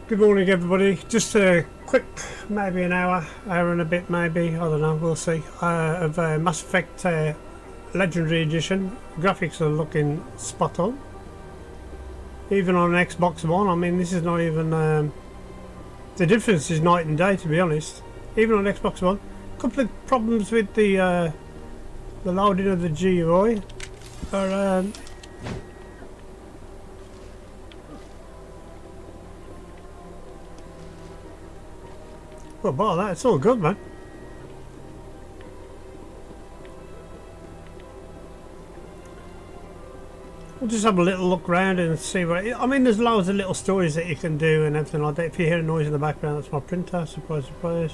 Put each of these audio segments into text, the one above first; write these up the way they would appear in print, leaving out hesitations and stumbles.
Good morning everybody, just a quick, maybe an hour and a bit maybe, I don't know, we'll see, of Mass Effect Legendary Edition. Graphics are looking spot on, even on an Xbox One. I mean, this is not even, the difference is night and day, to be honest, even on Xbox One. A couple of problems with the loading of the GUI, but well, bar that, it's all good, man. We'll just have a little look around and see what I mean, there's loads of little stories that you can do and everything like that. If you hear a noise in the background, that's my printer, surprise, surprise.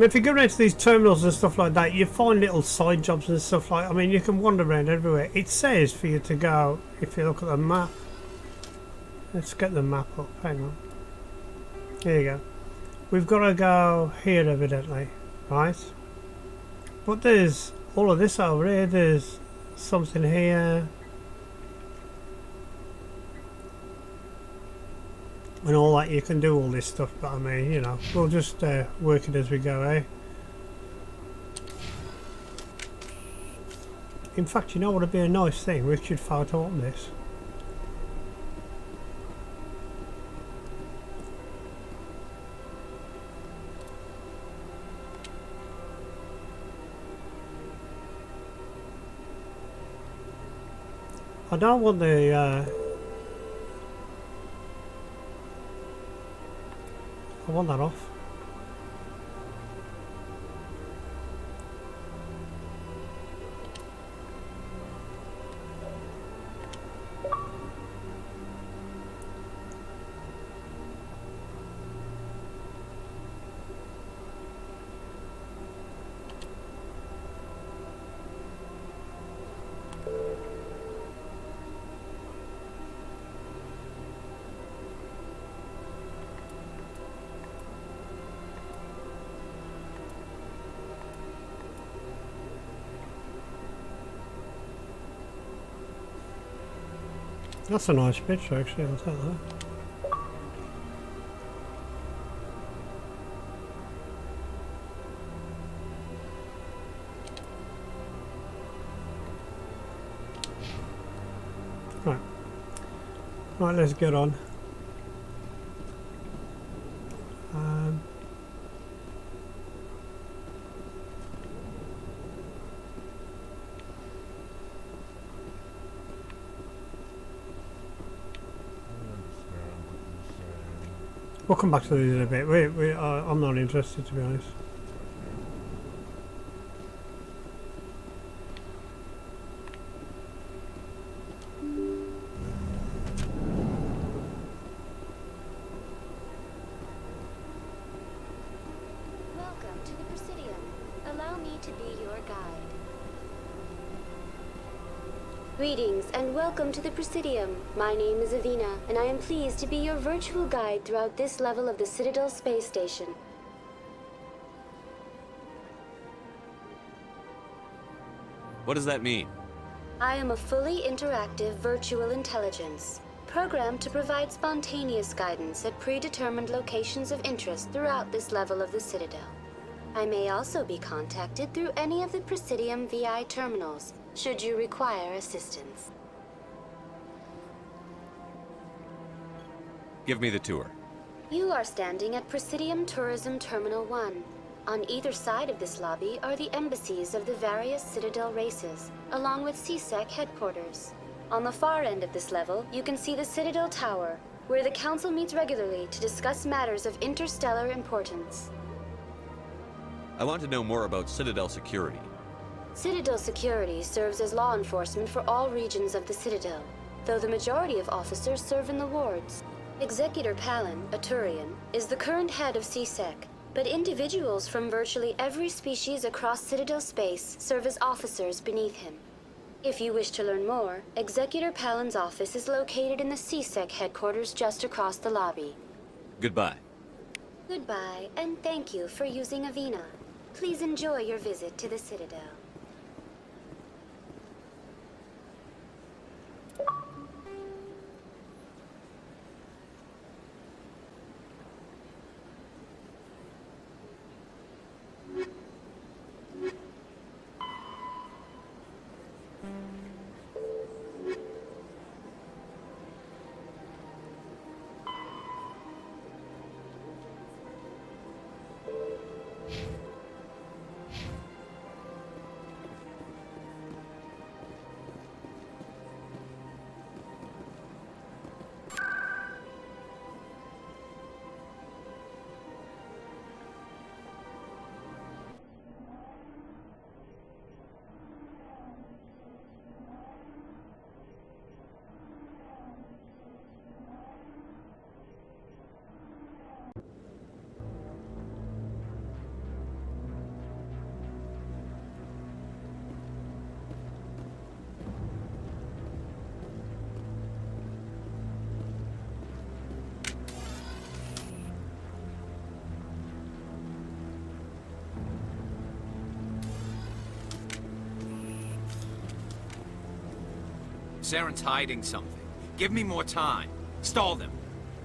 If you go around to these terminals and stuff like that, you find little side jobs and stuff like, I mean, you can wander around everywhere. It says for you to go, if you look at the map. Let's get the map up, hang on. Here you go. We've got to go here evidently, right? But there's all of this over here, there's something here. And all that, you can do all this stuff, but I mean, you know, we'll just work it as we go, eh? In fact, you know what would be a nice thing? We should photo on this. I don't want the I want that off. That's a nice picture actually, I'll take that. Right. Right, let's get on. We'll come back to these in a bit. I'm not interested, to be honest. Welcome to the Presidium. Allow me to be your guide. Greetings and welcome to the Presidium. My name is Avina, and I am pleased to be your virtual guide throughout this level of the Citadel Space Station. What does that mean? I am a fully interactive virtual intelligence. programmed to provide spontaneous guidance at predetermined locations of interest throughout this level of the Citadel. I may also be contacted through any of the Presidium VI terminals, should you require assistance. Give me the tour. You are standing at Presidium Tourism Terminal 1. On either side of this lobby are the embassies of the various Citadel races, along with CSEC headquarters. On the far end of this level, you can see the Citadel Tower, where the Council meets regularly to discuss matters of interstellar importance. I want to know more about Citadel security. Citadel security serves as law enforcement for all regions of the Citadel, though the majority of officers serve in the wards. Executor Palin, a Turian, is the current head of CSEC, but individuals from virtually every species across Citadel space serve as officers beneath him. If you wish to learn more, Executor Palin's office is located in the CSEC headquarters just across the lobby. Goodbye. Goodbye, and thank you for using Avina. Please enjoy your visit to the Citadel. Saren's hiding something. Give me more time. Stall them.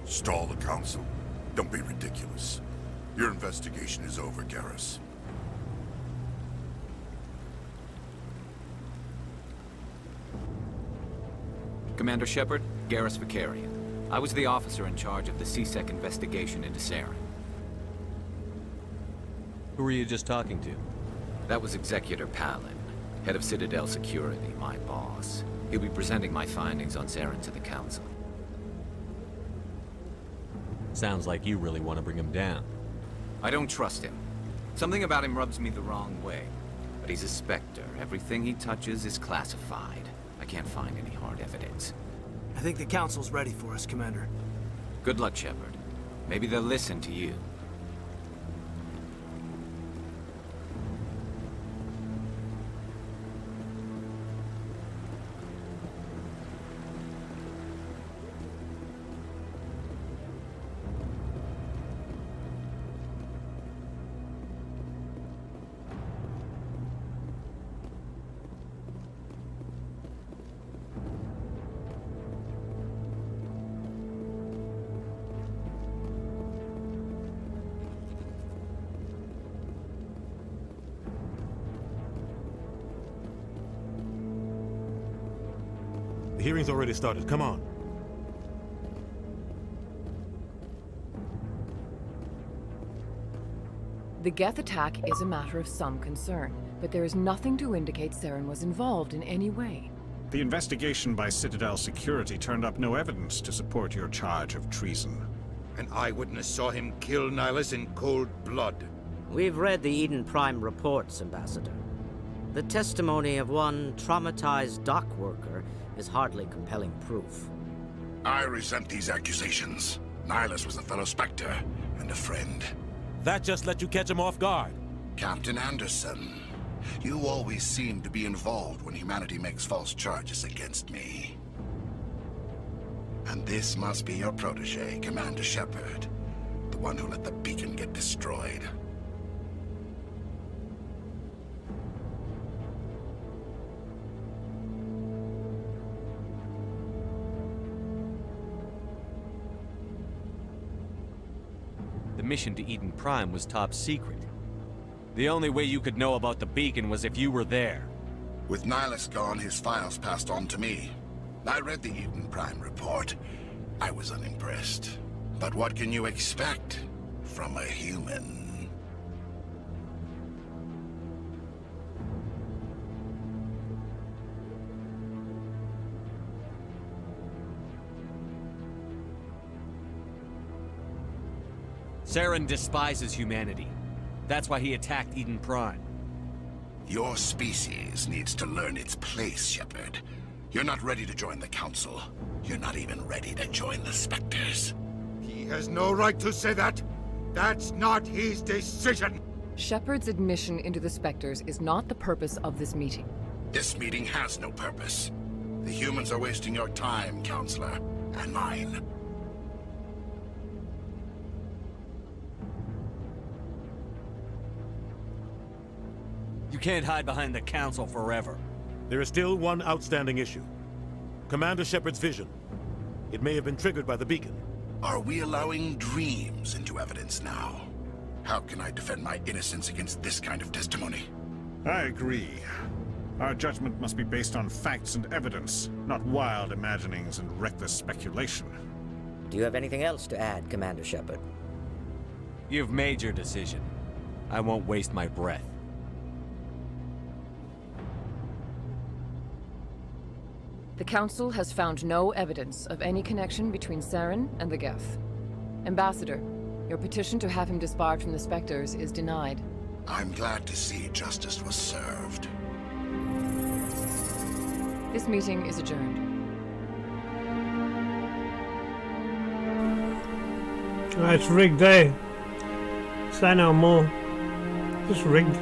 Stall the Council? Don't be ridiculous. Your investigation is over, Garrus. Commander Shepard, Garrus Vicarian. I was the officer in charge of the CSEC investigation into Saren. Who were you just talking to? That was Executor Palin, head of Citadel Security, my boss. He'll be presenting my findings on Saren to the Council. Sounds like you really want to bring him down. I don't trust him. Something about him rubs me the wrong way. But he's a Spectre. Everything he touches is classified. I can't find any hard evidence. I think the Council's ready for us, Commander. Good luck, Shepard. Maybe they'll listen to you. The hearing's already started. Come on. The Geth attack is a matter of some concern, but there is nothing to indicate Saren was involved in any way. The investigation by Citadel Security turned up no evidence to support your charge of treason. An eyewitness saw him kill Nihilus in cold blood. We've read the Eden Prime reports, Ambassador. The testimony of one traumatized dock worker is hardly compelling proof. I resent these accusations. Nihilus was a fellow Spectre and a friend. That just let you catch him off guard. Captain Anderson, you always seem to be involved when humanity makes false charges against me. And this must be your protege, Commander Shepard, the one who let the beacon get destroyed. mission to Eden Prime was top secret. The only way you could know about the beacon was if you were there. With Nihilus gone, his files passed on to me. I read the Eden Prime report. I was unimpressed. But what can you expect from a human? Saren despises humanity. That's why he attacked Eden Prime. Your species needs to learn its place, Shepard. You're not ready to join the Council. You're not even ready to join the Spectres. He has no right to say that. That's not his decision. Shepard's admission into the Spectres is not the purpose of this meeting. This meeting has no purpose. The humans are wasting your time, Counselor, and mine. You can't hide behind the Council forever. There is still one outstanding issue. Commander Shepard's vision. It may have been triggered by the beacon. Are we allowing dreams into evidence now? How can I defend my innocence against this kind of testimony? I agree. Our judgment must be based on facts and evidence, not wild imaginings and reckless speculation. Do you have anything else to add, Commander Shepard? You've made your decision. I won't waste my breath. The Council has found no evidence of any connection between Saren and the Geth. Ambassador, your petition to have him disbarred from the Spectres is denied. I'm glad to see justice was served. This meeting is adjourned. It's rigged, eh? Say no more. Just rigged.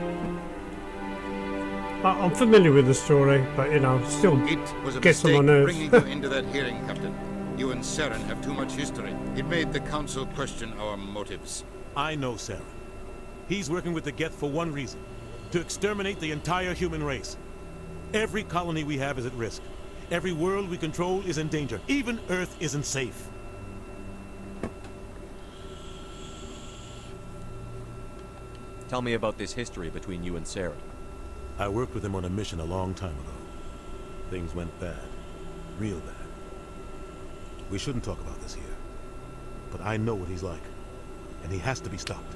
I'm familiar with the story, but you know, still It was a gets on my mistake nerves. bringing you into that hearing, Captain. You and Saren have too much history. It made the Council question our motives. I know Saren. He's working with the Geth for one reason. To exterminate the entire human race. Every colony we have is at risk. Every world we control is in danger. Even Earth isn't safe. Tell me about this history between you and Saren. I worked with him on a mission a long time ago. Things went bad. Real bad. We shouldn't talk about this here. But I know what he's like. And he has to be stopped.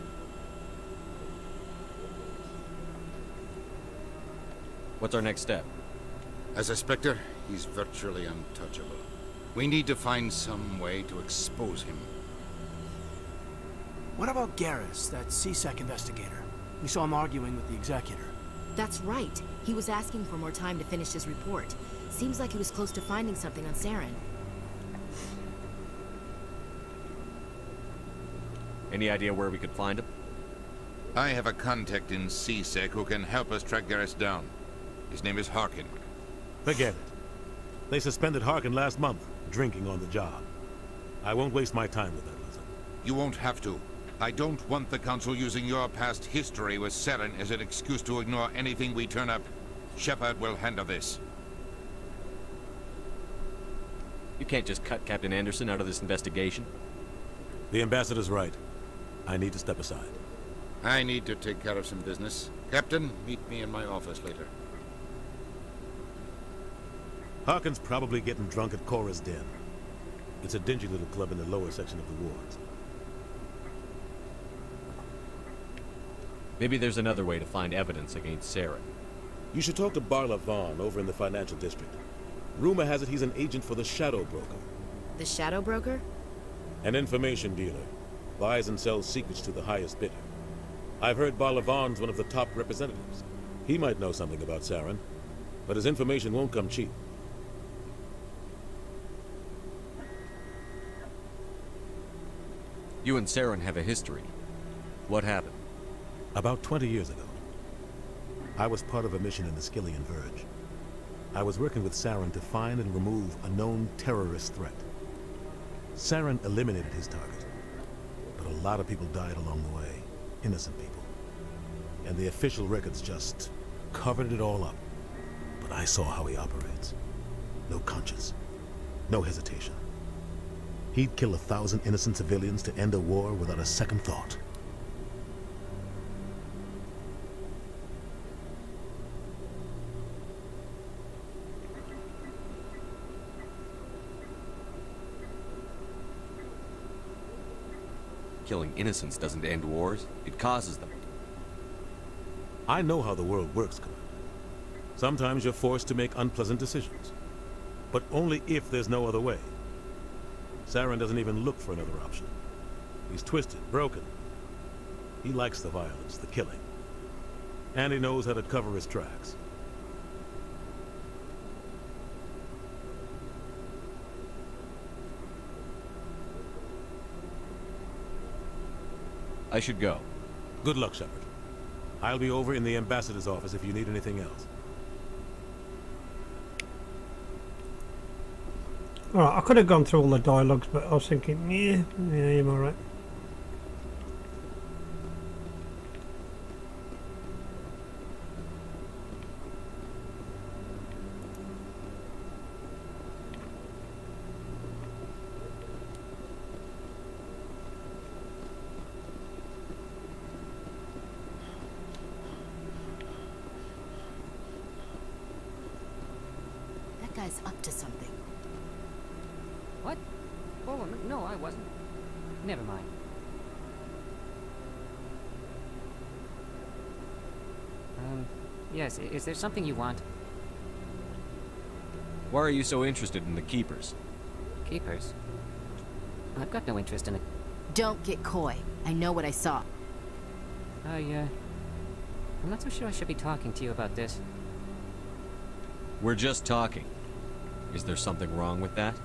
What's our next step? As a Spectre, he's virtually untouchable. We need to find some way to expose him. What about Garrus, that CSEC investigator? We saw him arguing with the Executor. That's right. He was asking for more time to finish his report. Seems like he was close to finding something on Saren. Any idea where we could find him? I have a contact in CSEC who can help us track Garrus down. His name is Harkin. Forget it. They suspended Harkin last month, drinking on the job. I won't waste my time with that, listen. You won't have to. I don't want the Council using your past history with Saren as an excuse to ignore anything we turn up. Shepard will handle this. You can't just cut Captain Anderson out of this investigation. The Ambassador's right. I need to step aside. I need to take care of some business. Captain, meet me in my office later. Harkin's probably getting drunk at Cora's Den. It's a dingy little club in the lower section of the wards. Maybe there's another way to find evidence against Saren. You should talk to Barla Vaughn over in the financial district. Rumor has it he's an agent for the Shadow Broker. The Shadow Broker? An information dealer. Buys and sells secrets to the highest bidder. I've heard Barla Vaughn's one of the top representatives. He might know something about Saren, but his information won't come cheap. You and Saren have a history. What happened? About 20 years ago, I was part of a mission in the Skillian Verge. I was working with Saren to find and remove a known terrorist threat. Saren eliminated his target, but a lot of people died along the way, innocent people. And the official records just covered it all up. But I saw how he operates. No conscience, no hesitation. He'd kill 1,000 innocent civilians to end a war without a second thought. Killing innocents doesn't end wars, it causes them. I know how the world works, Commander. Sometimes you're forced to make unpleasant decisions. But only if there's no other way. Saren doesn't even look for another option. He's twisted, broken. He likes the violence, the killing. And he knows how to cover his tracks. I should go. Good luck, Shepard. I'll be over in the ambassador's office if you need anything else. Alright, I could have gone through all the dialogues, but I was thinking, yeah, I'm alright. That guy's up to something. What? Oh, no, I wasn't. Never mind. Yes, is there something you want? Why are you so interested in the Keepers? Keepers? I've got no interest in it. Don't get coy. I know what I saw. I'm not so sure I should be talking to you about this. We're just talking. Is there something wrong with that?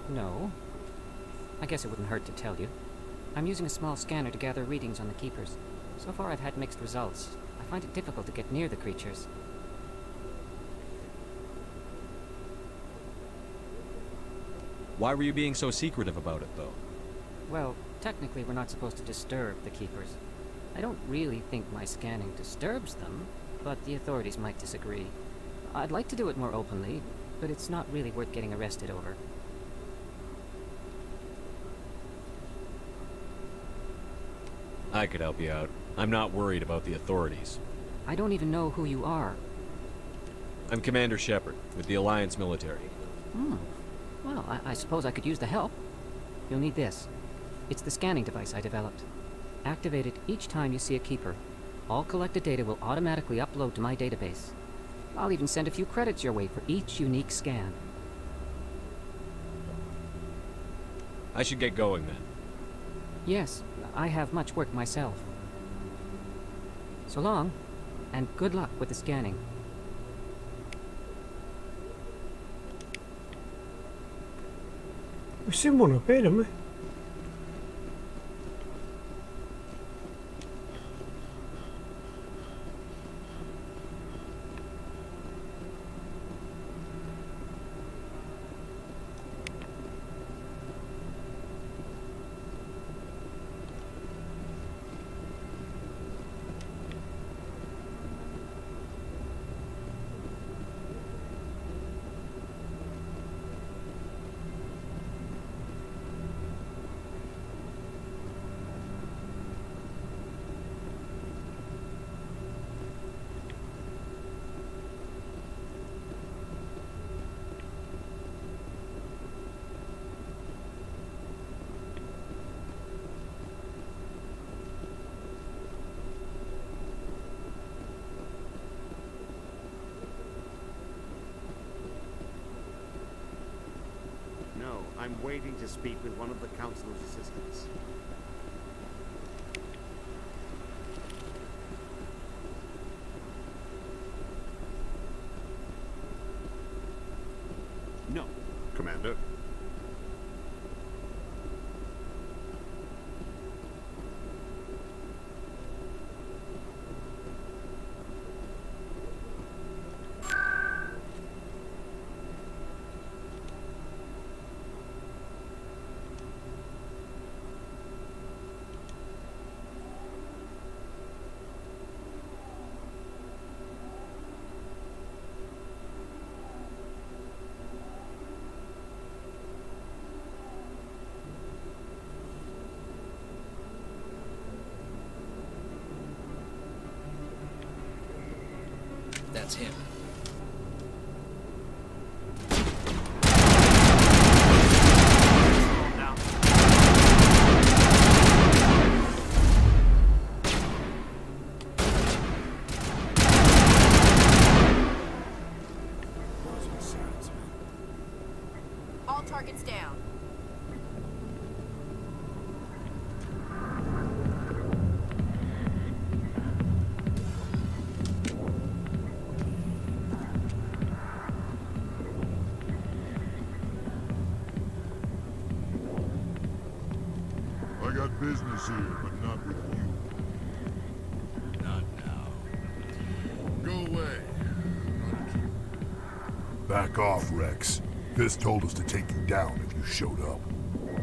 No. I guess it wouldn't hurt to tell you. I'm using a small scanner to gather readings on the Keepers. So far I've had mixed results. I find it difficult to get near the creatures. Why were you being so secretive about it, though? Well, technically we're not supposed to disturb the Keepers. I don't really think my scanning disturbs them, but the authorities might disagree. I'd like to do it more openly, but it's not really worth getting arrested over. I could help you out. I'm not worried about the authorities. I don't even know who you are. I'm Commander Shepard, with the Alliance military. Well, I suppose I could use the help. You'll need this. It's the scanning device I developed. Activate it each time you see a Keeper. All collected data will automatically upload to my database. I'll even send a few credits your way for each unique scan. I should get going then. Yes, I have much work myself. So long, and good luck with the scanning. We've seen one up here, haven't we? No, I'm waiting to speak with one of the Councilor's assistants. No, Commander. That's him. All targets down. I got business here, but not with you. Not now. Go away. Back off, Rex. Fist told us to take you down if you showed up.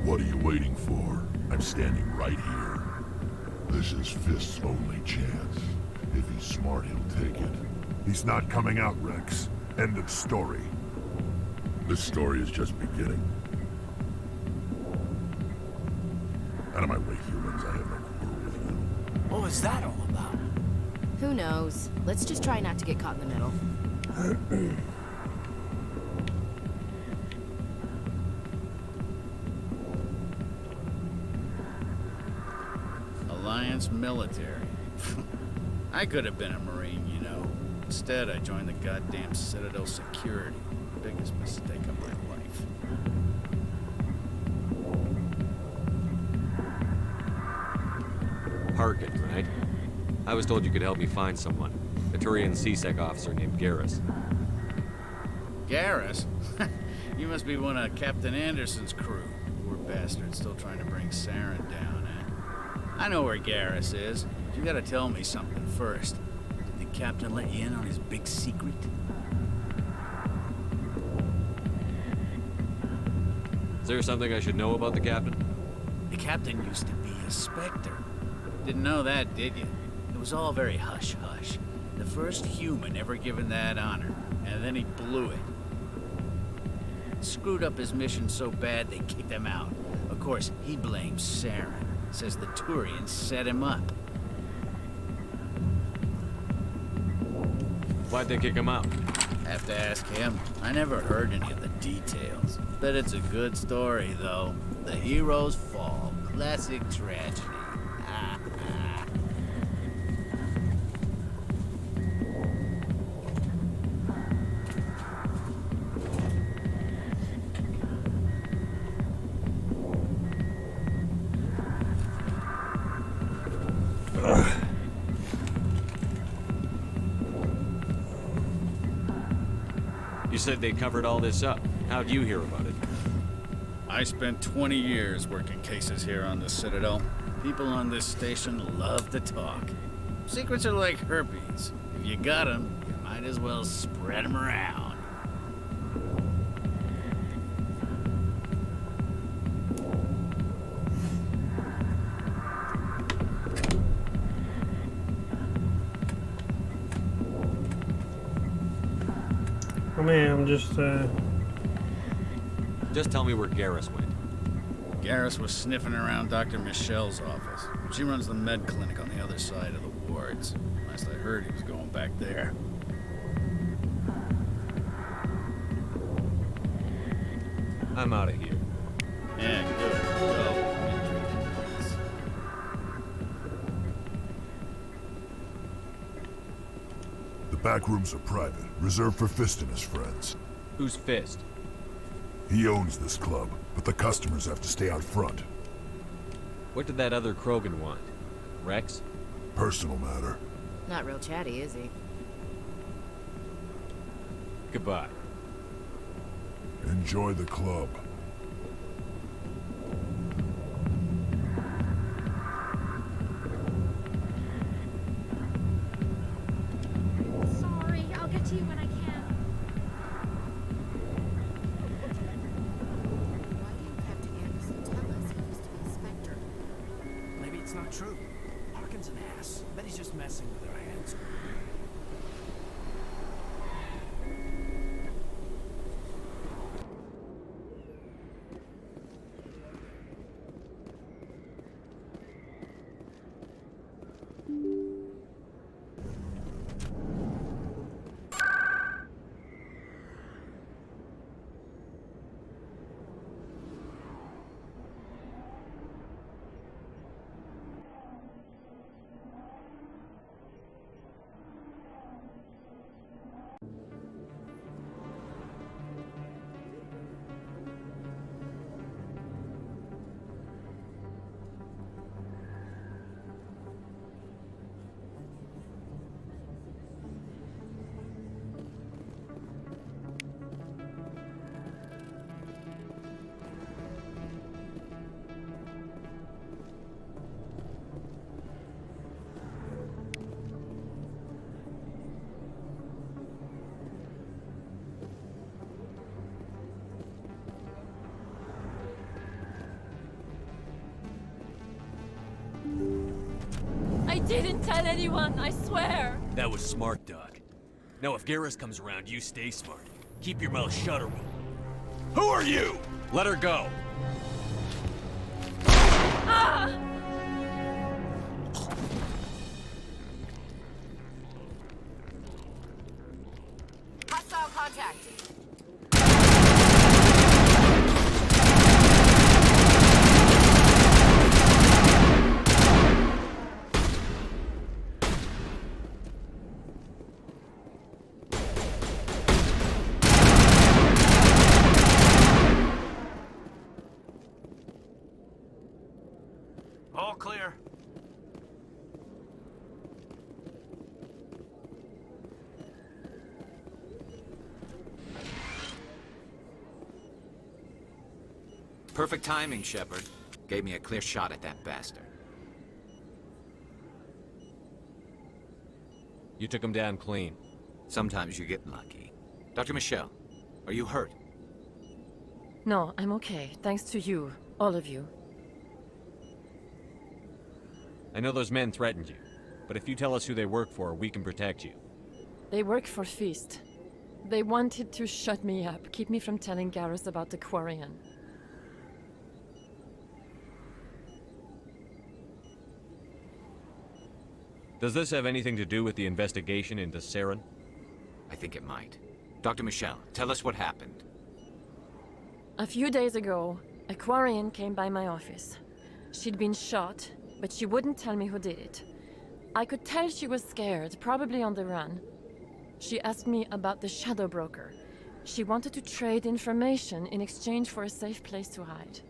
What are you waiting for? I'm standing right here. This is Fist's only chance. If he's smart, he'll take it. He's not coming out, Rex. End of story. This story is just beginning. Out of my way, humans. I have no quarrel with you. What was that all about? Who knows? Let's just try not to get caught in the middle. Alliance military. I could have been a Marine, you know. Instead, I joined the goddamn Citadel security. Biggest mistake of my life. Harkin, right? I was told you could help me find someone. A Turian CSEC officer named Garrus. Garrus? You must be one of Captain Anderson's crew. Poor bastard, still trying to bring Saren down, eh? I know where Garrus is. But you gotta tell me something first. Did the captain let you in on his big secret? Is there something I should know about the captain? The captain used to be a Spectre. Didn't know that, did you? It was all very hush-hush. The first human ever given that honor, and then he blew it. Screwed up his mission so bad they kicked him out. Of course, he blames Saren. Says the Turians set him up. Why'd they kick him out? Have to ask him. I never heard any of the details. Bet it's a good story, though. The heroes fall. Classic tragedy. You said they covered all this up. How'd you hear about it? I spent 20 years working cases here on the Citadel. People on this station love to talk. Secrets are like herpes. If you got them, you might as well spread them around. I mean, I'm just tell me where Garrus went. Garrus was sniffing around Dr. Michelle's office. She runs the med clinic on the other side of the wards. Last I heard, he was going back there. I'm out of here. Yeah, good. Go. The back rooms are private, reserved for Fist and his friends. Who's Fist? He owns this club, but the customers have to stay out front. What did that other Krogan want? Rex? Personal matter. Not real chatty, is he? Goodbye. Enjoy the club. Sorry, I'll get to you when I can. Why didn't Captain Anderson tell us he used to be a Spectre? Maybe it's not true. Harkin's an ass. Bet he's just messing with our hands. didn't tell anyone, I swear! That was smart, Doc. Now if Garrus comes around, you stay smart. Keep your mouth shut or we'll... Who are you? Let her go. Ah! Hostile contact. All clear. Perfect timing, Shepard. Gave me a clear shot at that bastard. You took him down clean. Sometimes you get lucky. Dr. Michelle, are you hurt? No, I'm okay. Thanks to you. All of you. I know those men threatened you, but if you tell us who they work for, we can protect you. They work for Feast. They wanted to shut me up, keep me from telling Garrus about the Quarian. Does this have anything to do with the investigation into Saren? I think it might. Dr. Michelle, tell us what happened. A few days ago, a Quarian came by my office. She'd been shot, but she wouldn't tell me who did it. I could tell she was scared, probably on the run. She asked me about the Shadow Broker. She wanted to trade information in exchange for a safe place to hide.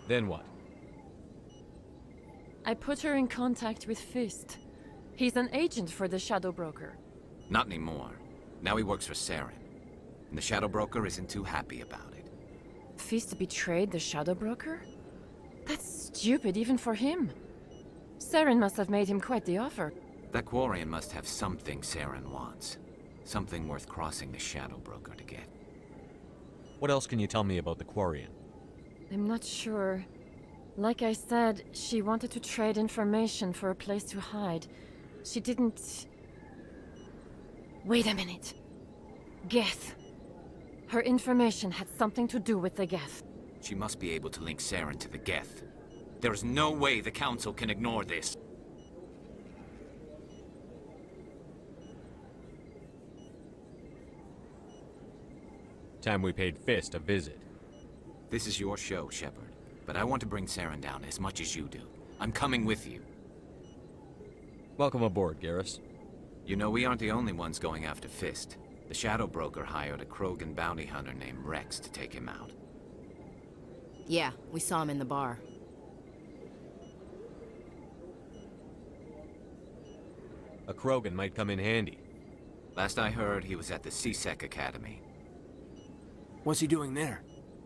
Then what? I put her in contact with Fist. He's an agent for the Shadow Broker. Not anymore. Now he works for Saren. And the Shadow Broker isn't too happy about it. Fist betrayed the Shadow Broker? That's stupid even for him. Saren must have made him quite the offer. That Quarian must have something Saren wants. Something worth crossing the Shadow Broker to get. What else can you tell me about the Quarian? I'm not sure. Like I said, she wanted to trade information for a place to hide. She didn't... Wait a minute. Geth. Her information had something to do with the Geth. She must be able to link Saren to the Geth. There is no way the Council can ignore this. Time we paid Fist a visit. This is your show, Shepard. But I want to bring Saren down as much as you do. I'm coming with you. Welcome aboard, Garrus. You know, we aren't the only ones going after Fist. The Shadow Broker hired a Krogan bounty hunter named Rex to take him out. Yeah, we saw him in the bar. A Krogan might come in handy. Last I heard, he was at the CSEC Academy. What's he doing there?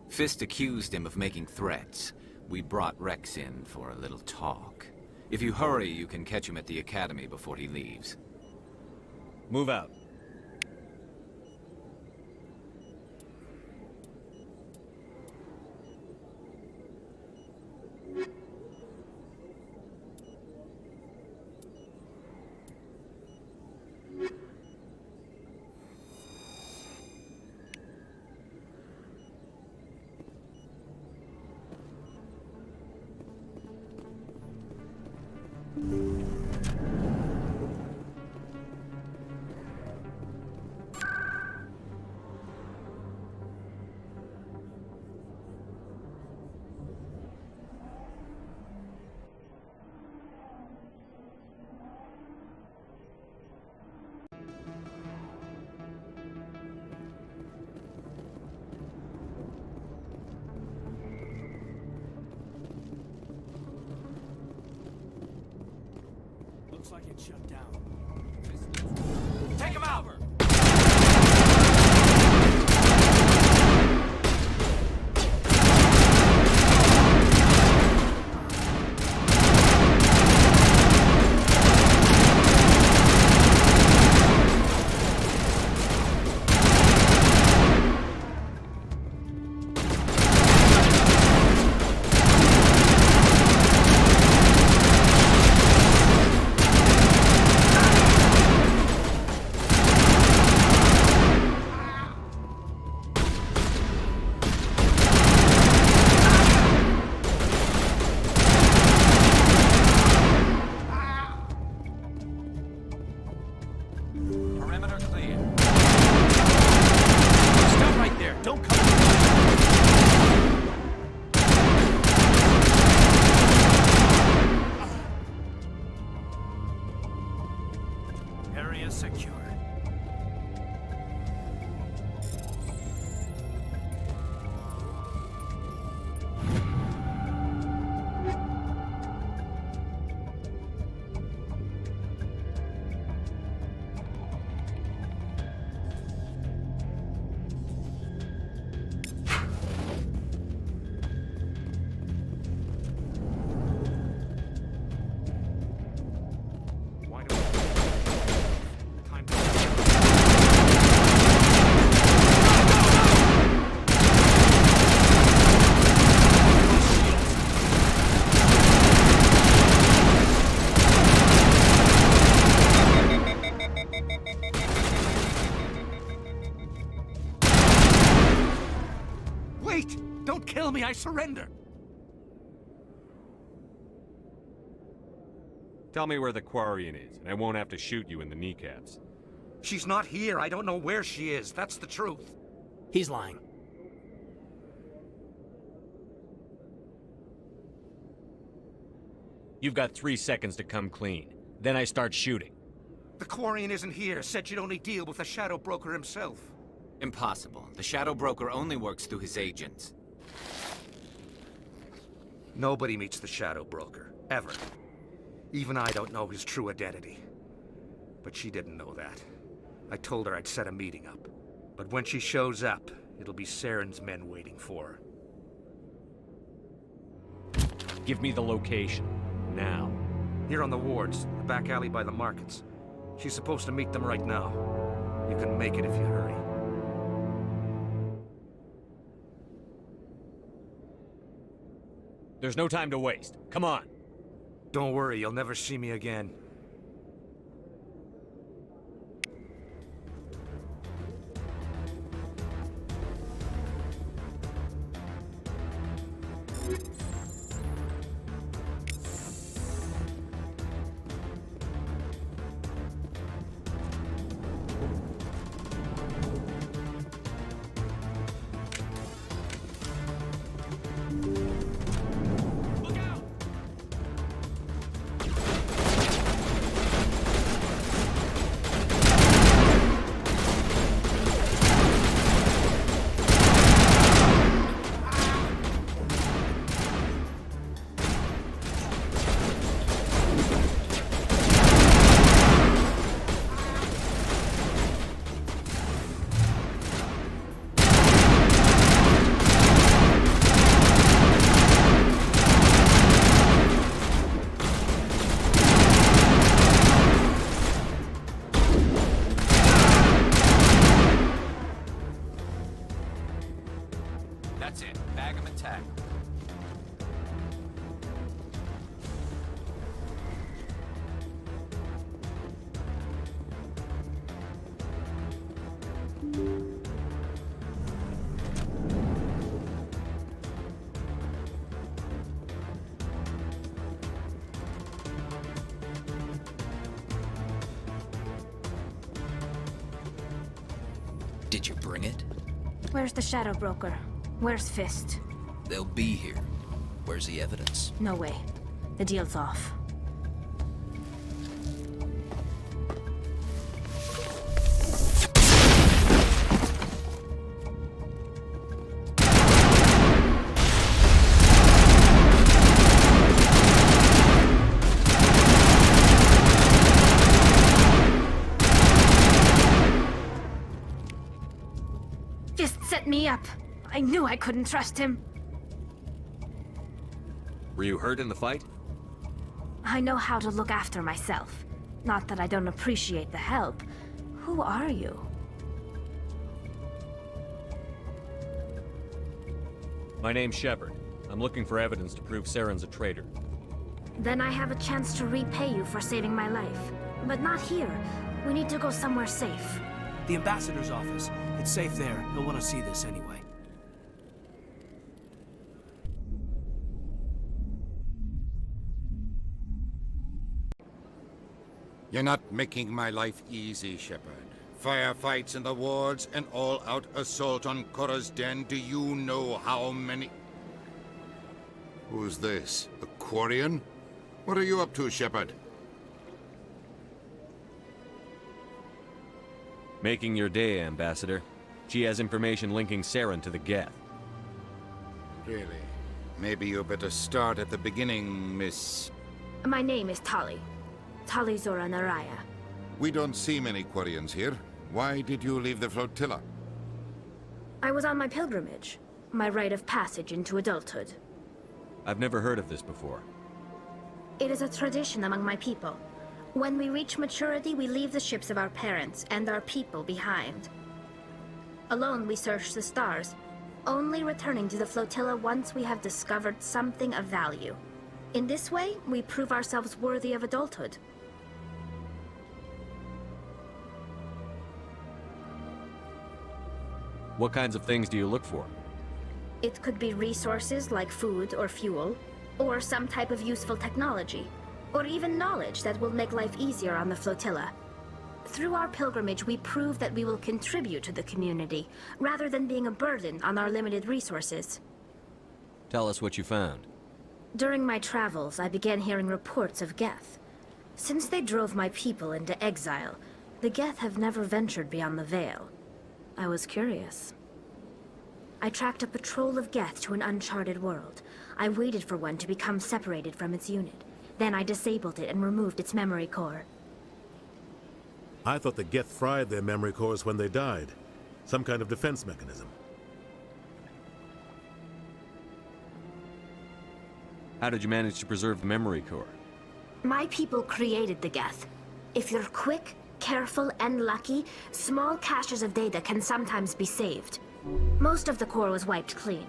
Fist accused him of making threats. We brought Rex in for a little talk. If you hurry, you can catch him at the Academy before he leaves. Move out. Looks like it's shut down. Take him out! Wait! Don't kill me, I surrender! Tell me where the Quarian is, and I won't have to shoot you in the kneecaps. She's not here. I don't know where she is. That's the truth. He's lying. You've got 3 seconds to come clean. Then I start shooting. The Quarian isn't here. Said she'd only deal with the Shadow Broker himself. Impossible. The Shadow Broker only works through his agents. Nobody meets the Shadow Broker. Ever. Even I don't know his true identity. But she didn't know that. I told her I'd set a meeting up. But when she shows up, it'll be Saren's men waiting for her. Give me the location. Now. Here on the wards, the back alley by the markets. She's supposed to meet them right now. You can make it if you hurry. There's no time to waste. Come on. Don't worry, you'll never see me again. That's it. Bag him and tag him. Did you bring it? Where's the Shadow Broker? Where's Fist? They'll be here. Where's the evidence? No way. The deal's off. Fist set me up. I knew I couldn't trust him. Were you hurt in the fight? I know how to look after myself. Not that I don't appreciate the help. Who are you? My name's Shepard. I'm looking for evidence to prove Saren's a traitor. Then I have a chance to repay you for saving my life. But not here. We need to go somewhere safe. The ambassador's office. It's safe there. He'll want to see this anyway. You're not making my life easy, Shepard. Firefights in the wards, an all-out assault on Korra's den. Do you know how many... Who's this? A Quarian? What are you up to, Shepard? Making your day, Ambassador. She has information linking Saren to the Geth. Really? Maybe you better start at the beginning, Miss... My name is Tali. Tali Zora Naraya. We don't see many Quarians here. Why did you leave the flotilla? I was on my pilgrimage. My rite of passage into adulthood. I've never heard of this before. It is a tradition among my people. When we reach maturity, we leave the ships of our parents and our people behind. Alone, we search the stars, only returning to the flotilla once we have discovered something of value. In this way, we prove ourselves worthy of adulthood. What kinds of things do you look for? It could be resources like food or fuel, or some type of useful technology, or even knowledge that will make life easier on the flotilla. Through our pilgrimage, we prove that we will contribute to the community, rather than being a burden on our limited resources. Tell us what you found. During my travels, I began hearing reports of Geth. Since they drove my people into exile, the Geth have never ventured beyond the Veil. I was curious. I tracked a patrol of Geth to an uncharted world. I waited for one to become separated from its unit. Then I disabled it and removed its memory core. I thought the Geth fried their memory cores when they died. Some kind of defense mechanism. How did you manage to preserve the memory core? My people created the Geth. If you're quick, careful, and lucky, small caches of data can sometimes be saved. Most of the core was wiped clean,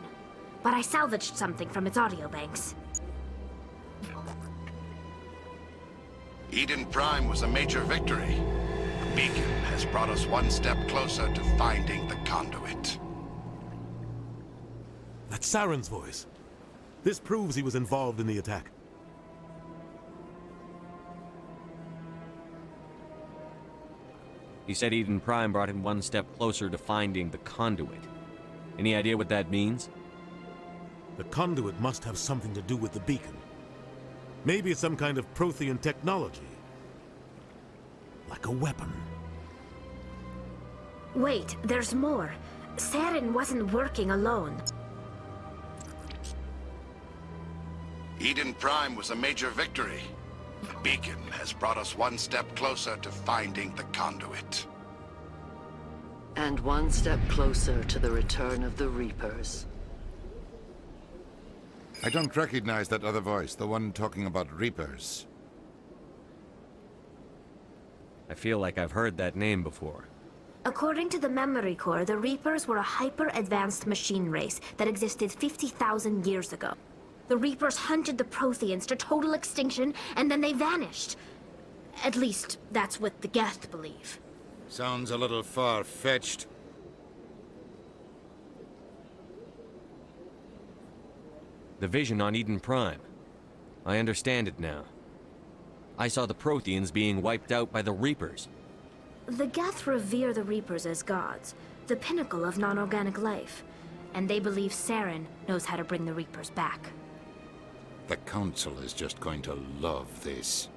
but I salvaged something from its audio banks. Eden Prime was a major victory. The beacon has brought us one step closer to finding the conduit. That's Saren's voice. This proves he was involved in the attack. He said Eden Prime brought him one step closer to finding the conduit. Any idea what that means? The conduit must have something to do with the beacon. Maybe it's some kind of Prothean technology. Like a weapon. Wait, there's more. Saren wasn't working alone. Eden Prime was a major victory. The beacon has brought us one step closer to finding the conduit. And one step closer to the return of the Reapers. I don't recognize that other voice, the one talking about Reapers. I feel like I've heard that name before. According to the memory core, the Reapers were a hyper-advanced machine race that existed 50,000 years ago. The Reapers hunted the Protheans to total extinction, and then they vanished. At least, that's what the Geth believe. Sounds a little far-fetched. The vision on Eden Prime. I understand it now. I saw the Protheans being wiped out by the Reapers. The Geth revere the Reapers as gods, the pinnacle of non-organic life. And they believe Saren knows how to bring the Reapers back. The Council is just going to love this.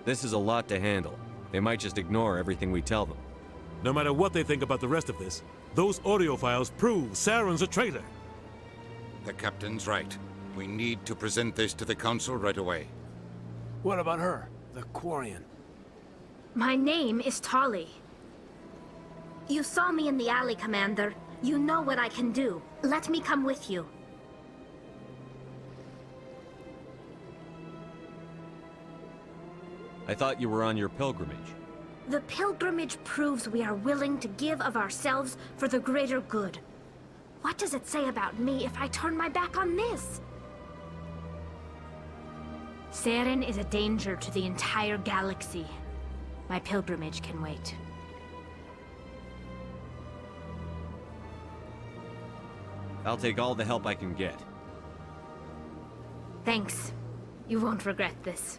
This is a lot to handle. They might just ignore everything we tell them. No matter what they think about the rest of this, those audio files prove Saren's a traitor. The Captain's right. We need to present this to the Council right away. What about her, the Quarian? My name is Tali. You saw me in the alley, Commander. You know what I can do. Let me come with you. I thought you were on your pilgrimage. The pilgrimage proves we are willing to give of ourselves for the greater good. What does it say about me if I turn my back on this? Saren is a danger to the entire galaxy. My pilgrimage can wait. I'll take all the help I can get. Thanks. You won't regret this.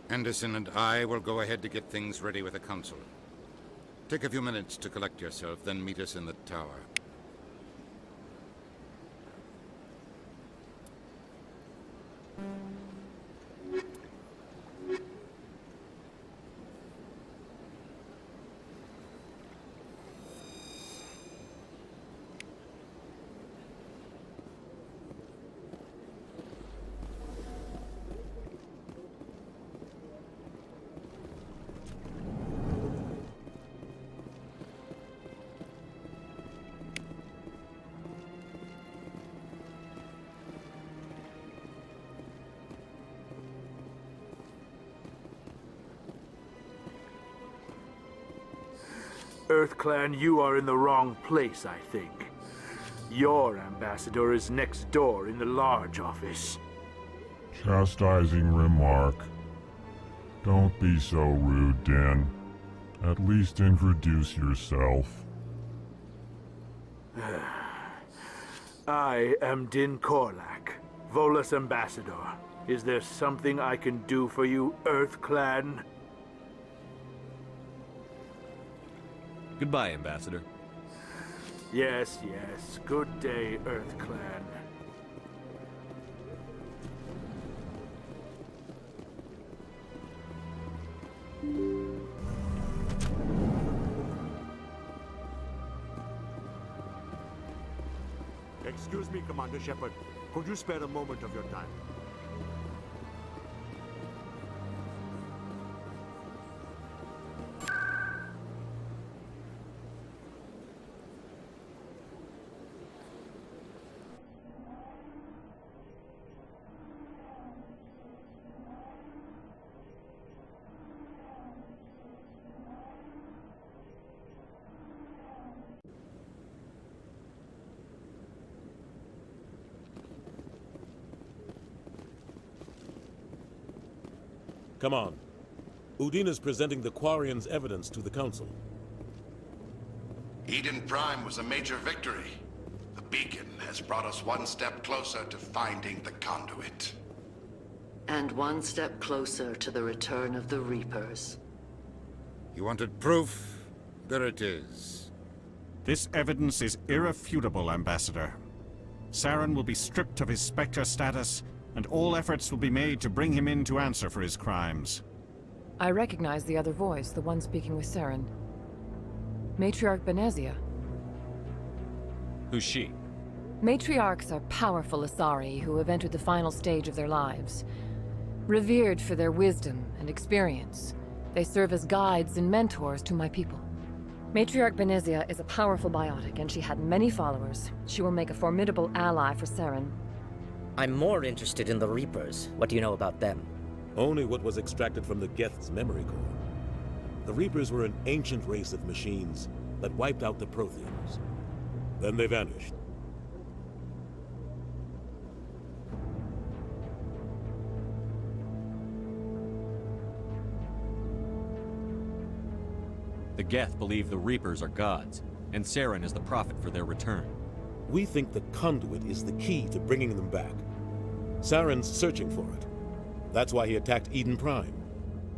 Anderson and I will go ahead to get things ready with the Council. Take a few minutes to collect yourself, then meet us in the tower. EarthClan, you are in the wrong place, I think. Your ambassador is next door in the large office. Chastising remark. Don't be so rude, Dan. At least introduce yourself. I am Din Korlak, Volus Ambassador. Is there something I can do for you, Earth Clan? Goodbye, Ambassador. Yes, yes. Good day, Earth Clan. Excuse me, Commander Shepard. Could you spare a moment of your time? Come on. Udina's presenting the Quarians' evidence to the Council. Eden Prime was a major victory. The beacon has brought us one step closer to finding the conduit. And one step closer to the return of the Reapers. You wanted proof? There it is. This evidence is irrefutable, Ambassador. Saren will be stripped of his Spectre status, and all efforts will be made to bring him in to answer for his crimes. I recognize the other voice, the one speaking with Saren. Matriarch Benezia. Who's she? Matriarchs are powerful Asari who have entered the final stage of their lives. Revered for their wisdom and experience, they serve as guides and mentors to my people. Matriarch Benezia is a powerful biotic, and she had many followers. She will make a formidable ally for Saren. I'm more interested in the Reapers. What do you know about them? Only what was extracted from the Geth's memory core. The Reapers were an ancient race of machines that wiped out the Protheans. Then they vanished. The Geth believe the Reapers are gods, and Saren is the prophet for their return. We think the conduit is the key to bringing them back. Saren's searching for it. That's why he attacked Eden Prime.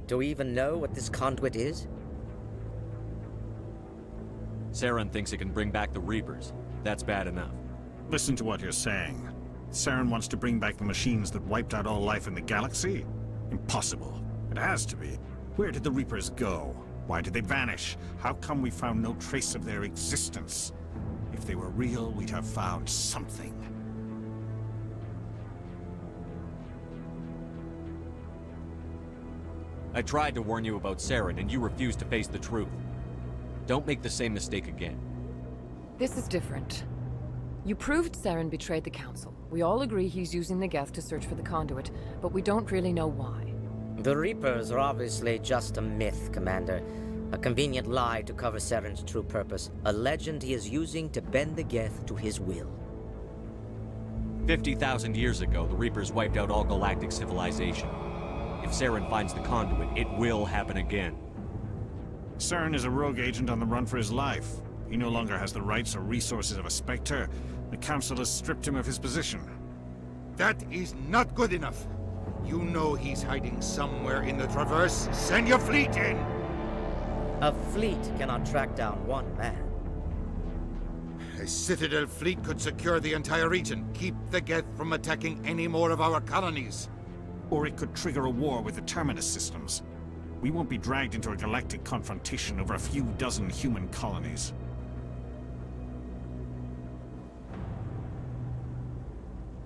Do we even know what this conduit is? Saren thinks it can bring back the Reapers. That's bad enough. Listen to what you're saying. Saren wants to bring back the machines that wiped out all life in the galaxy? Impossible. It has to be. Where did the Reapers go? Why did they vanish? How come we found no trace of their existence? If they were real, we'd have found something. I tried to warn you about Saren, and you refused to face the truth. Don't make the same mistake again. This is different. You proved Saren betrayed the Council. We all agree he's using the Geth to search for the conduit, but we don't really know why. The Reapers are obviously just a myth, Commander. A convenient lie to cover Saren's true purpose. A legend he is using to bend the Geth to his will. 50,000 years ago, the Reapers wiped out all galactic civilization. If Saren finds the conduit, it will happen again. Saren is a rogue agent on the run for his life. He no longer has the rights or resources of a Spectre. The Council has stripped him of his position. That is not good enough. You know he's hiding somewhere in the Traverse. Send your fleet in! A fleet cannot track down one man. A Citadel fleet could secure the entire region, keep the Geth from attacking any more of our colonies. Or it could trigger a war with the Terminus systems. We won't be dragged into a galactic confrontation over a few dozen human colonies.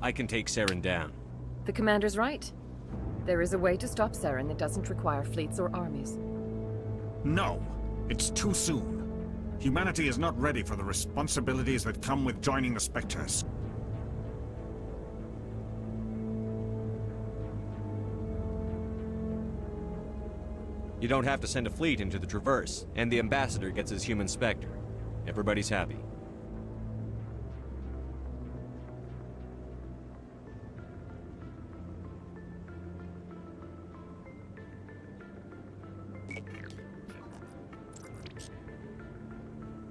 I can take Saren down. The Commander's right. There is a way to stop Saren that doesn't require fleets or armies. No, it's too soon. Humanity is not ready for the responsibilities that come with joining the Spectres. You don't have to send a fleet into the Traverse, and the Ambassador gets his human Spectre. Everybody's happy.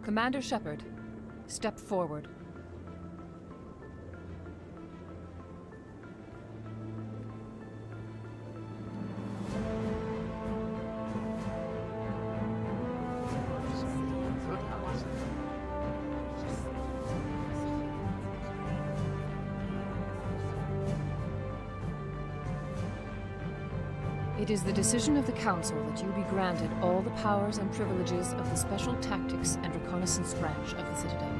Commander Shepard, step forward. It is the decision of the Council that you be granted all the powers and privileges of the Special Tactics and Reconnaissance Branch of the Citadel.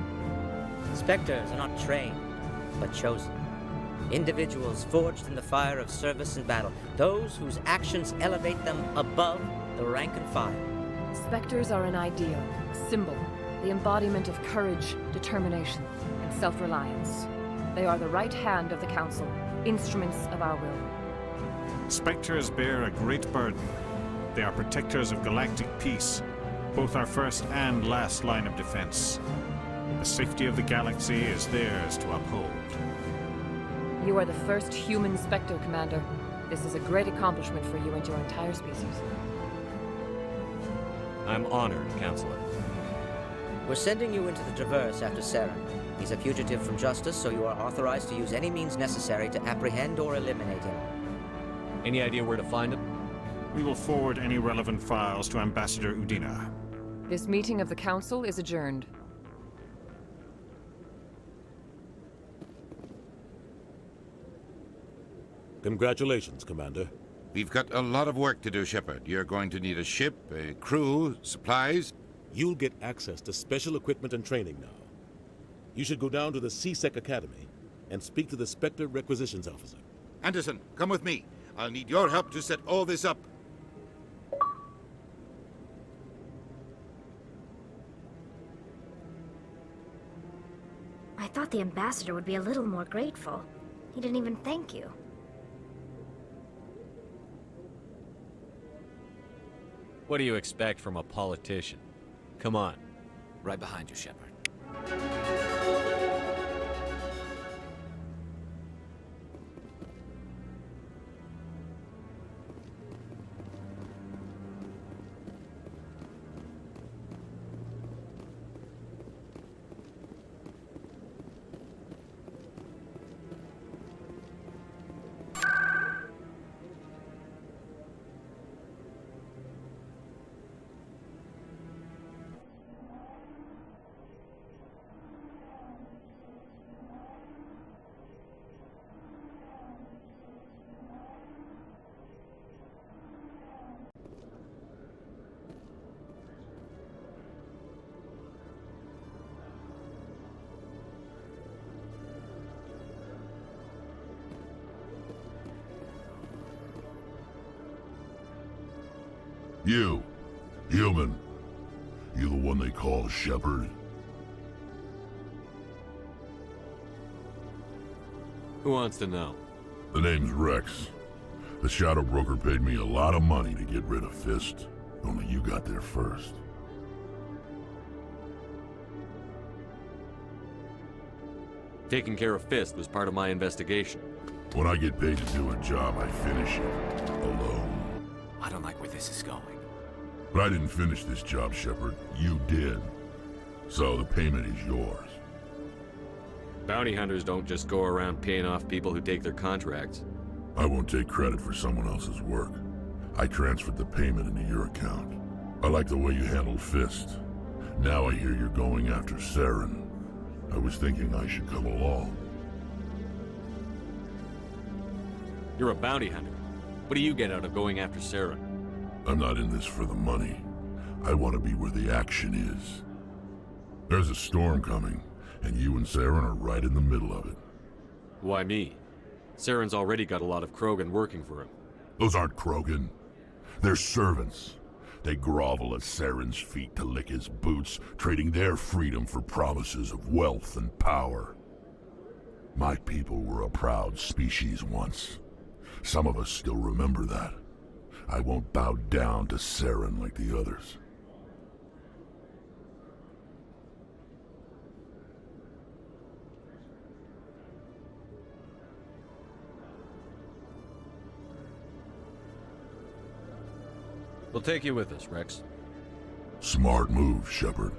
Spectres are not trained, but chosen. Individuals forged in the fire of service and battle. Those whose actions elevate them above the rank and file. Spectres are an ideal, symbol, the embodiment of courage, determination, and self-reliance. They are the right hand of the Council, instruments of our will. Spectres bear a great burden. They are protectors of galactic peace, both our first and last line of defense. The safety of the galaxy is theirs to uphold. You are the first human Spectre, Commander. This is a great accomplishment for you and your entire species. I'm honored, Counselor. We're sending you into the Traverse after Saren. He's a fugitive from justice, so you are authorized to use any means necessary to apprehend or eliminate him. Any idea where to find him? We will forward any relevant files to Ambassador Udina. This meeting of the Council is adjourned. Congratulations, Commander. We've got a lot of work to do, Shepard. You're going to need a ship, a crew, supplies. You'll get access to special equipment and training now. You should go down to the CSEC Academy and speak to the Spectre Requisitions Officer. Anderson, come with me. I'll need your help to set all this up. I thought the ambassador would be a little more grateful. He didn't even thank you. What do you expect from a politician? Come on. Right behind you, Shepard. You, human. You the one they call Shepard? Who wants to know? The name's Rex. The Shadow Broker paid me a lot of money to get rid of Fist. Only you got there first. Taking care of Fist was part of my investigation. When I get paid to do a job, I finish it. Alone. I don't like where this is going. But I didn't finish this job, Shepard. You did. So the payment is yours. Bounty hunters don't just go around paying off people who take their contracts. I won't take credit for someone else's work. I transferred the payment into your account. I like the way you handled Fist. Now I hear you're going after Saren. I was thinking I should come along. You're a bounty hunter. What do you get out of going after Saren? I'm not in this for the money. I want to be where the action is. There's a storm coming, and you and Saren are right in the middle of it. Why me? Saren's already got a lot of Krogan working for him. Those aren't Krogan. They're servants. They grovel at Saren's feet to lick his boots, trading their freedom for promises of wealth and power. My people were a proud species once. Some of us still remember that. I won't bow down to Saren like the others. We'll take you with us, Rex. Smart move, Shepard.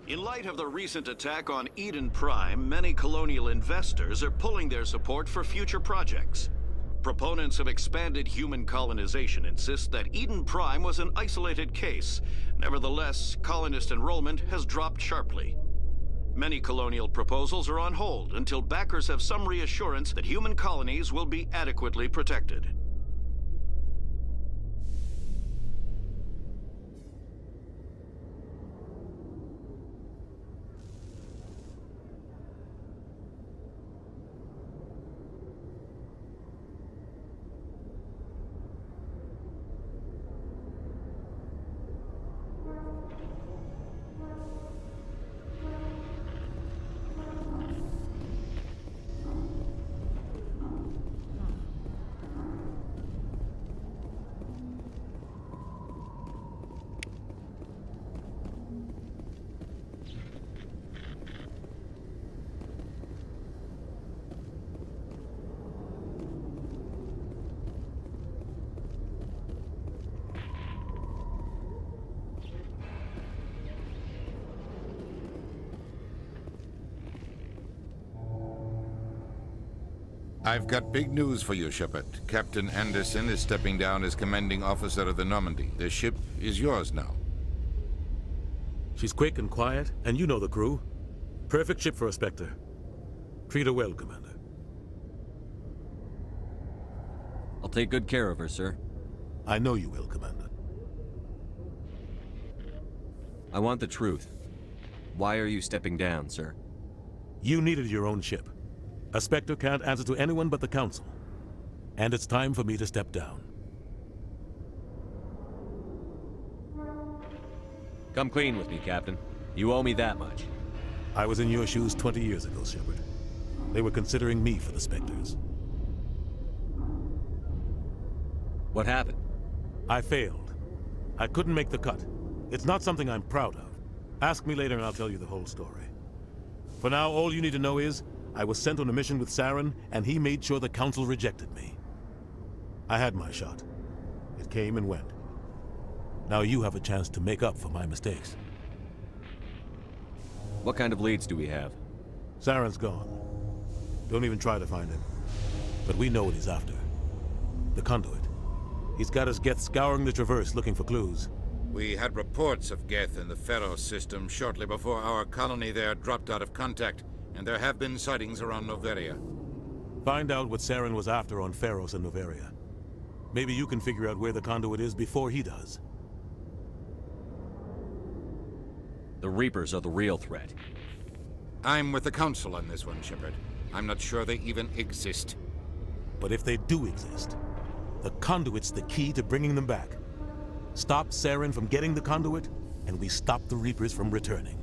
In light of the recent attack on Eden Prime, many colonial investors are pulling their support for future projects. Proponents of expanded human colonization insist that Eden Prime was an isolated case. Nevertheless, colonist enrollment has dropped sharply. Many colonial proposals are on hold until backers have some reassurance that human colonies will be adequately protected. I've got big news for you, Shepard. Captain Anderson is stepping down as commanding officer of the Normandy. The ship is yours now. She's quick and quiet, and you know the crew. Perfect ship for a Spectre. Treat her well, Commander. I'll take good care of her, sir. I know you will, Commander. I want the truth. Why are you stepping down, sir? You needed your own ship. A Spectre can't answer to anyone but the Council. And it's time for me to step down. Come clean with me, Captain. You owe me that much. I was in your shoes 20 years ago, Shepard. They were considering me for the Spectres. What happened? I failed. I couldn't make the cut. It's not something I'm proud of. Ask me later and I'll tell you the whole story. For now, all you need to know is, I was sent on a mission with Saren, and he made sure the Council rejected me. I had my shot. It came and went. Now you have a chance to make up for my mistakes. What kind of leads do we have? Saren's gone. Don't even try to find him. But we know what he's after. The conduit. He's got his Geth scouring the Traverse looking for clues. We had reports of Geth in the Pharaoh system shortly before our colony there dropped out of contact. And there have been sightings around Noveria. Find out what Saren was after on Pharos and Noveria. Maybe you can figure out where the conduit is before he does. The Reapers are the real threat. I'm with the Council on this one, Shepard. I'm not sure they even exist. But if they do exist, the conduit's the key to bringing them back. Stop Saren from getting the conduit, and we stop the Reapers from returning.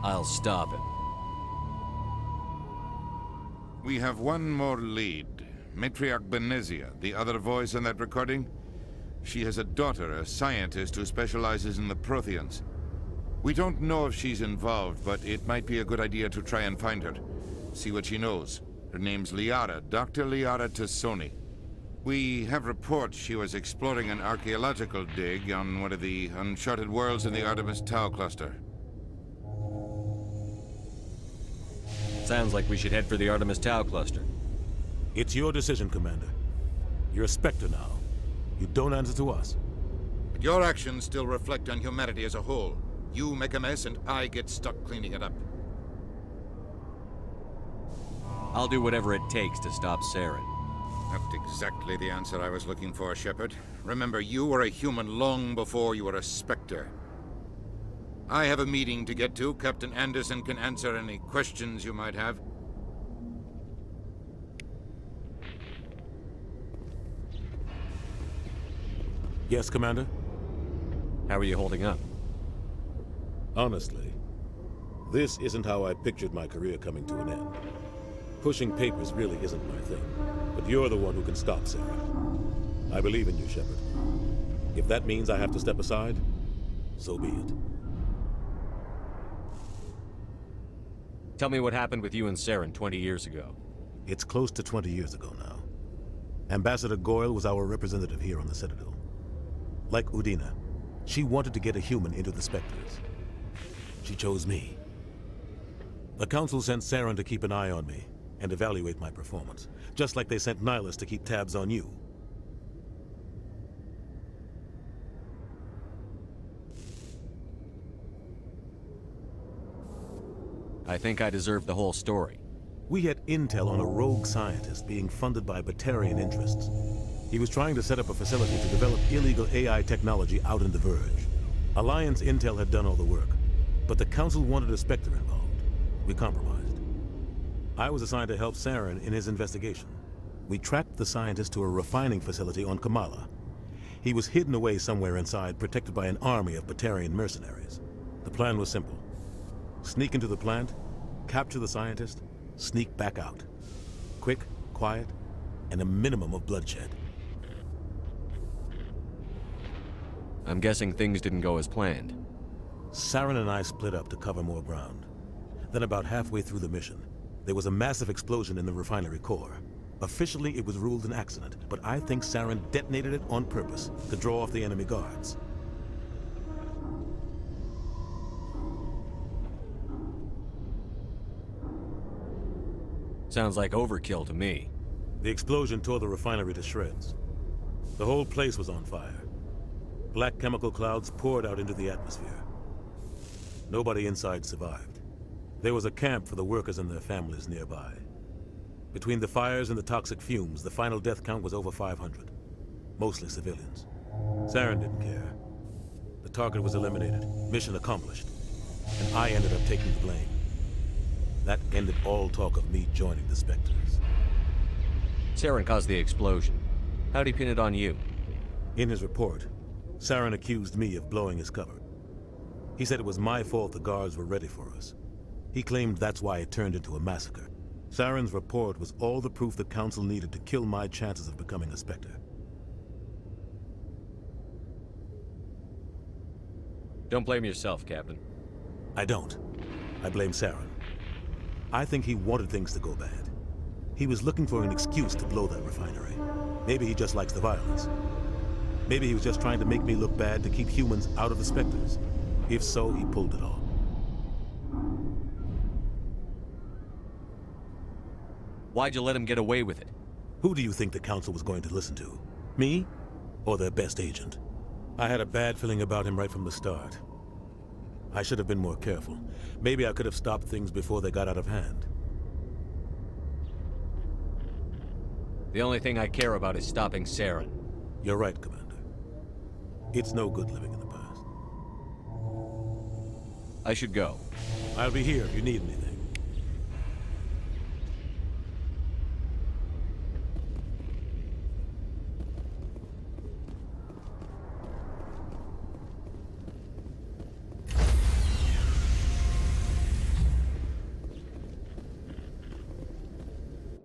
I'll stop him. We have one more lead. Matriarch Benezia, the other voice in that recording. She has a daughter, a scientist who specializes in the Protheans. We don't know if she's involved, but it might be a good idea to try and find her. See what she knows. Her name's Liara, Dr. Liara Tassoni. We have reports she was exploring an archaeological dig on one of the uncharted worlds in the Artemis Tau cluster. Sounds like we should head for the Artemis Tau cluster. It's your decision, Commander. You're a Spectre now. You don't answer to us. But your actions still reflect on humanity as a whole. You make a mess and I get stuck cleaning it up. I'll do whatever it takes to stop Saren. Not exactly the answer I was looking for, Shepard. Remember, you were a human long before you were a Spectre. I have a meeting to get to. Captain Anderson can answer any questions you might have. Yes, Commander? How are you holding up? Honestly, this isn't how I pictured my career coming to an end. Pushing papers really isn't my thing, but you're the one who can stop Saren. I believe in you, Shepard. If that means I have to step aside, so be it. Tell me what happened with you and Saren 20 years ago. It's close to 20 years ago now. Ambassador Goyle was our representative here on the Citadel. Like Udina, she wanted to get a human into the Spectres. She chose me. The Council sent Saren to keep an eye on me and evaluate my performance, just like they sent Nihilus to keep tabs on you. I think I deserve the whole story. We had intel on a rogue scientist being funded by Batarian interests. He was trying to set up a facility to develop illegal AI technology out in the Verge. Alliance intel had done all the work, but the Council wanted a Spectre involved. We compromised. I was assigned to help Saren in his investigation. We tracked the scientist to a refining facility on Kamala. He was hidden away somewhere inside, protected by an army of Batarian mercenaries. The plan was simple. Sneak into the plant, capture the scientist, sneak back out. Quick, quiet, and a minimum of bloodshed. I'm guessing things didn't go as planned. Saren and I split up to cover more ground. Then about halfway through the mission, there was a massive explosion in the refinery core. Officially, it was ruled an accident, but I think Saren detonated it on purpose to draw off the enemy guards. Sounds like overkill to me. The explosion tore the refinery to shreds. The whole place was on fire. Black chemical clouds poured out into the atmosphere. Nobody inside survived. There was a camp for the workers and their families nearby. Between the fires and the toxic fumes, the final death count was over 500. Mostly civilians. Saren didn't care. The target was eliminated, mission accomplished, and I ended up taking the blame. That ended all talk of me joining the Spectres. Saren caused the explosion. How'd he pin it on you? In his report, Saren accused me of blowing his cover. He said it was my fault the guards were ready for us. He claimed that's why it turned into a massacre. Saren's report was all the proof the Council needed to kill my chances of becoming a Spectre. Don't blame yourself, Captain. I don't. I blame Saren. I think he wanted things to go bad. He was looking for an excuse to blow that refinery. Maybe he just likes the violence. Maybe he was just trying to make me look bad to keep humans out of the Spectres. If so, he pulled it off. Why'd you let him get away with it? Who do you think the Council was going to listen to? Me? Or their best agent? I had a bad feeling about him right from the start. I should have been more careful. Maybe I could have stopped things before they got out of hand. The only thing I care about is stopping Saren. You're right, Commander. It's no good living in the past. I should go. I'll be here if you need anything.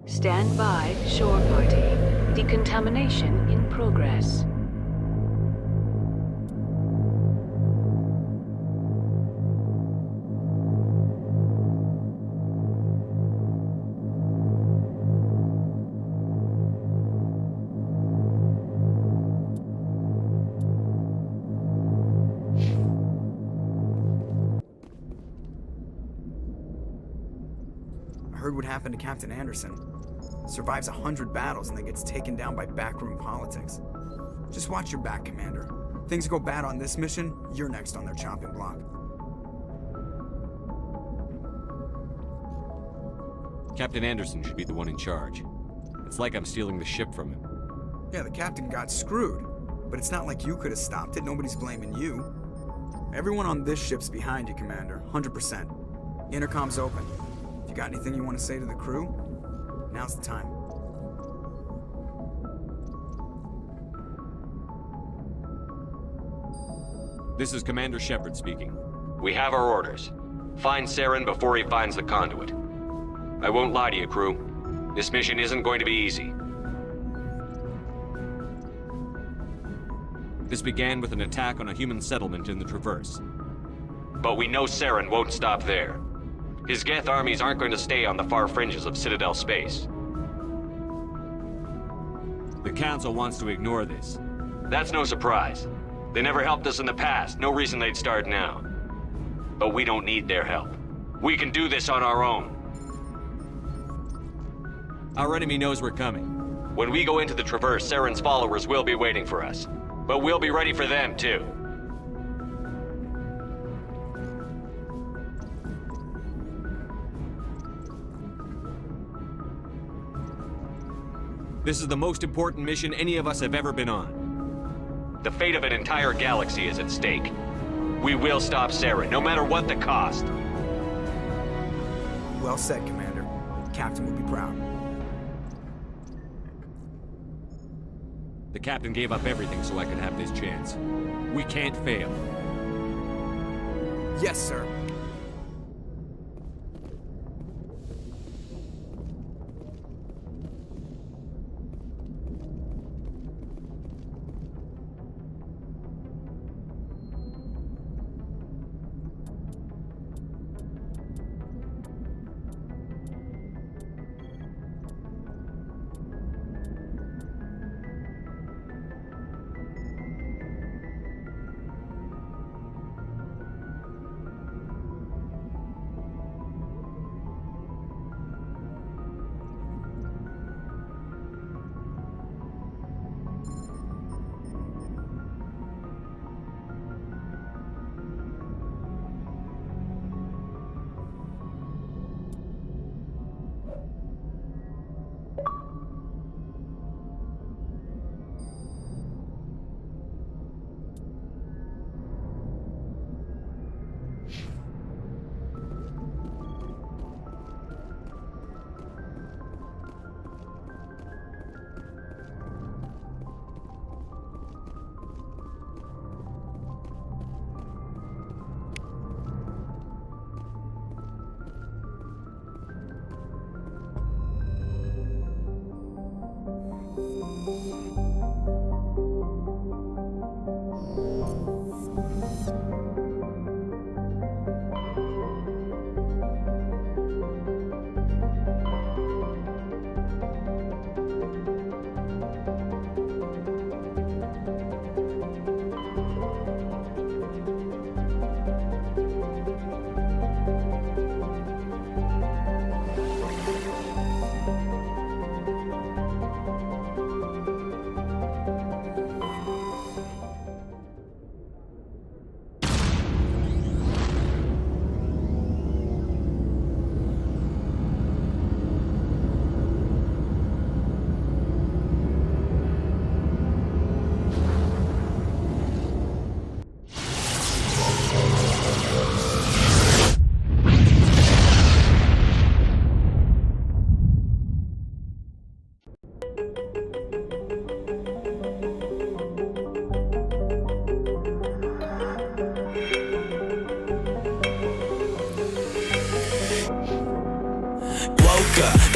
Stand by, shore party. Decontamination in progress. I heard what happened to Captain Anderson. Survives 100 battles and then gets taken down by backroom politics. Just watch your back, Commander. Things go bad on this mission, you're next on their chopping block. Captain Anderson should be the one in charge. It's like I'm stealing the ship from him. Yeah, the captain got screwed, but it's not like you could have stopped it. Nobody's blaming you. Everyone on this ship's behind you, Commander. 100%. Intercom's open. If you got anything you want to say to the crew, now's the time. This is Commander Shepard speaking. We have our orders. Find Saren before he finds the conduit. I won't lie to you, crew. This mission isn't going to be easy. This began with an attack on a human settlement in the Traverse. But we know Saren won't stop there. His Geth armies aren't going to stay on the far fringes of Citadel space. the Council wants to ignore this. That's no surprise. They never helped us in the past, no reason they'd start now. But we don't need their help. We can do this on our own. Our enemy knows we're coming. When we go into the Traverse, Saren's followers will be waiting for us. But we'll be ready for them, too. This is the most important mission any of us have ever been on. The fate of an entire galaxy is at stake. We will stop Saren, no matter what the cost. Well said, Commander. Captain will be proud. The Captain gave up everything so I could have this chance. We can't fail. Yes, sir.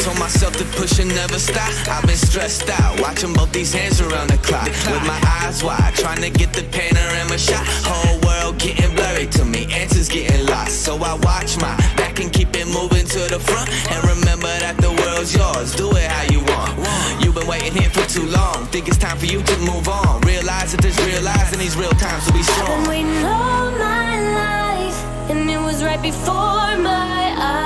Told myself to push and never stop. I've been stressed out, watching both these hands around the clock. With my eyes wide, trying to get the panorama shot. Whole world getting blurry to me, answers getting lost. So I watch my back and keep it moving to the front. And remember that the world's yours, do it how you want. You've been waiting here for too long, think it's time for you to move on. Realize that there's real lies in these real times, so be strong. I've been waiting all my life, and it was right before my eyes.